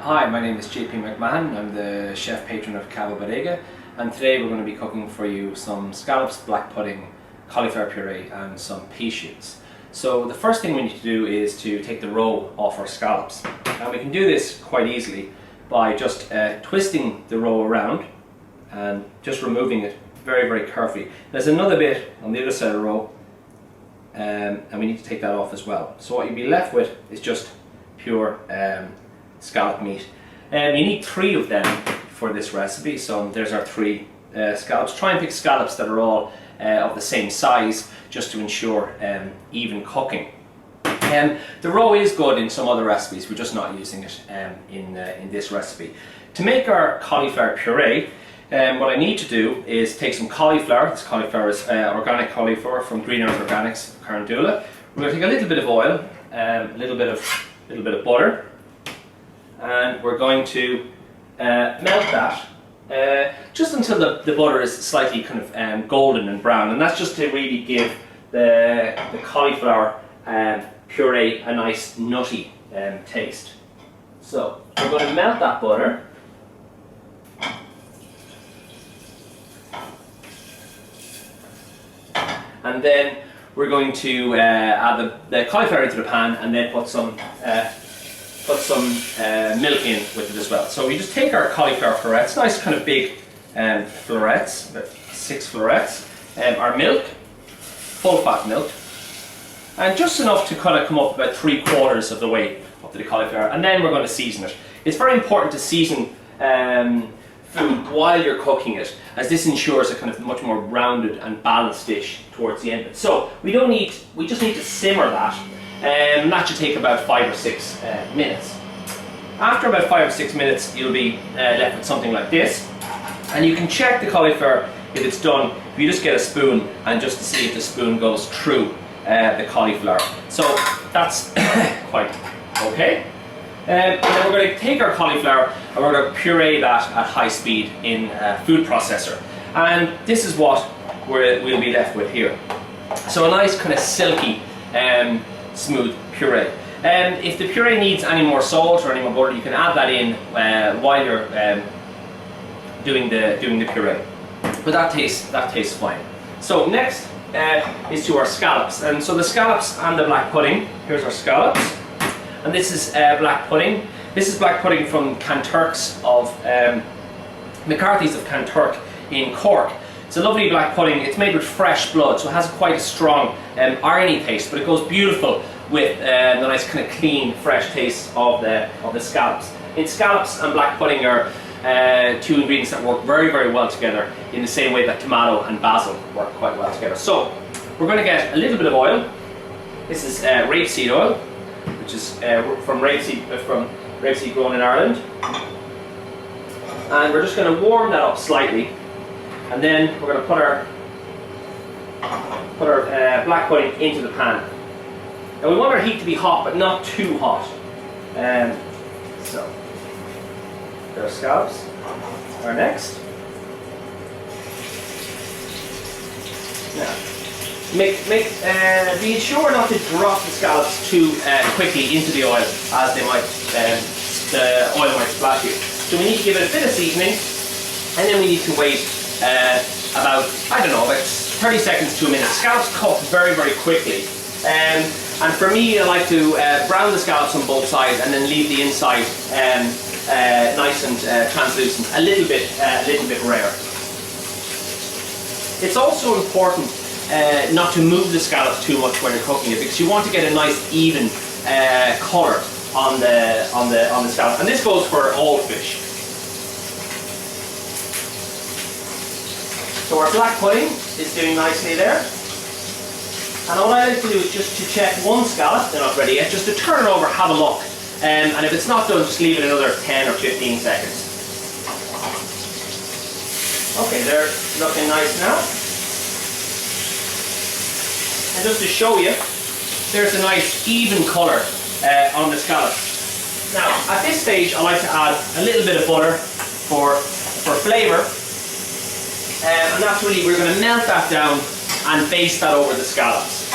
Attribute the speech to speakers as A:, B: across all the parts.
A: Hi, my name is Jp McMahon. I'm the chef patron of Cava Bodega, and today we're going to be cooking for you some scallops, black pudding, cauliflower puree and some pea shoots. So the first thing we need to do is to take the roe off our scallops. And we can do this quite easily by just twisting the roe around and just removing it very, very carefully. There's another bit on the other side of the roe and we need to take that off as well. So what you'll be left with is just pure scallop meat. You need 3 of them for this recipe, so there's our 3 scallops. Try and pick scallops that are all of the same size, just to ensure even cooking. The roe is good in some other recipes, we're just not using it in this recipe. To make our cauliflower puree, what I need to do is take some cauliflower. This cauliflower is organic cauliflower from Green Earth Organics, Carndula. We're going to take a little bit of oil, a little bit of butter, and we're going to melt that just until the butter is slightly kind of golden and brown, and that's just to really give the cauliflower puree a nice nutty taste. So we're going to melt that butter. And then we're going to add the cauliflower into the pan, and then put some milk in with it as well. So we just take our cauliflower florets, nice kind of big florets, about 6 florets, our milk, full fat milk, and just enough to kind of come up about 3/4 of the way up to the cauliflower, and then we're going to season it. It's very important to season food while you're cooking it, as this ensures a kind of much more rounded and balanced dish towards the end of it. So we just need to simmer that. That should take about 5 or 6 minutes. After about 5 or 6 minutes, you'll be left with something like this, and you can check the cauliflower if it's done if you just get a spoon and just to see if the spoon goes through the cauliflower. So that's quite okay. And then we're going to take our cauliflower and we're going to puree that at high speed in a food processor, and this is what we'll be left with here. So a nice kind of silky smooth puree. If the puree needs any more salt or any more butter, you can add that in while you're doing the puree. But that tastes fine. So next is to our scallops, and so the scallops and the black pudding. Here's our scallops, and this is black pudding. This is black pudding from Canturk's of McCarthy's of Canturk in Cork. It's a lovely black pudding. It's made with fresh blood, so it has quite a strong irony taste, but it goes beautiful with the nice kind of clean, fresh taste of the scallops. Scallops and black pudding are 2 ingredients that work very, very well together, in the same way that tomato and basil work quite well together. So we're going to get a little bit of oil. This is rapeseed oil, which is from rapeseed grown in Ireland, and we're just going to warm that up slightly. And then we're going to put our black pudding into the pan. Now we want our heat to be hot, but not too hot. So there are scallops. Are next. Now, be sure not to drop the scallops too quickly into the oil, as they might the oil might splash you. So we need to give it a bit of seasoning, and then we need to wait about 30 seconds to a minute. Scallops cook very, very quickly, and for me, I like to brown the scallops on both sides and then leave the inside nice and translucent, a little bit rare. It's also important not to move the scallops too much when you're cooking it, because you want to get a nice even colour on the scallop, and this goes for all fish. So our black pudding is doing nicely there. And all I like to do is just to check one scallop, they're not ready yet, just to turn it over, have a look. And if it's not done, just leave it another 10 or 15 seconds. Okay, they're looking nice now. And just to show you, there's a nice even colour on the scallops. Now, at this stage, I like to add a little bit of butter for flavour. And that's really, we're going to melt that down and baste that over the scallops.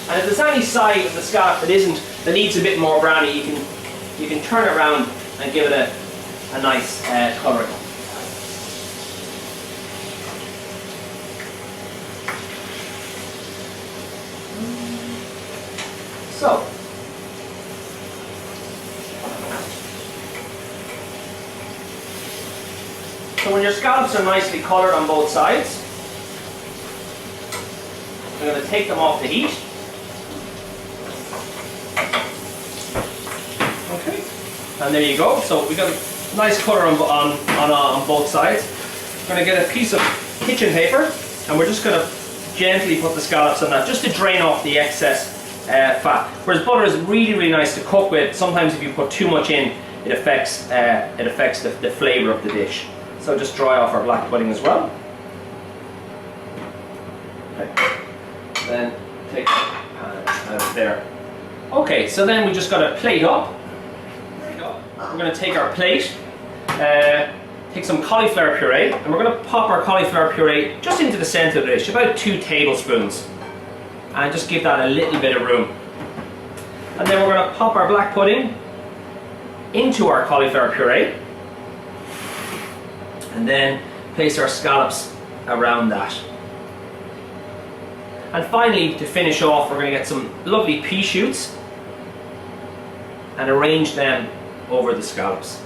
A: And if there's any side of the scallop that needs a bit more brownie, you can turn it around and give it a nice colouring. So when your scallops are nicely coloured on both sides, I'm going to take them off the heat. Okay, and there you go. So we got a nice colour on both sides. We're going to get a piece of kitchen paper, and we're just going to gently put the scallops on that, just to drain off the excess fat. Whereas butter is really nice to cook with. Sometimes if you put too much in, it affects the flavour of the dish. So just dry off our black pudding as well. Okay. Then take the pan out of there. Okay, so then we just got to plate up. We're going to take our plate, take some cauliflower puree, and we're going to pop our cauliflower puree just into the centre of the dish, about 2 tablespoons, and just give that a little bit of room. And then we're going to pop our black pudding into our cauliflower puree, and then place our scallops around that. And finally, to finish off, we're going to get some lovely pea shoots and arrange them over the scallops.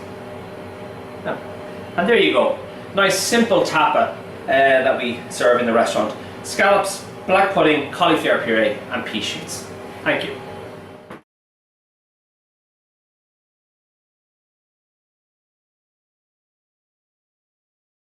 A: And there you go. Nice simple tapa that we serve in the restaurant. Scallops, black pudding, cauliflower puree and pea shoots. Thank you.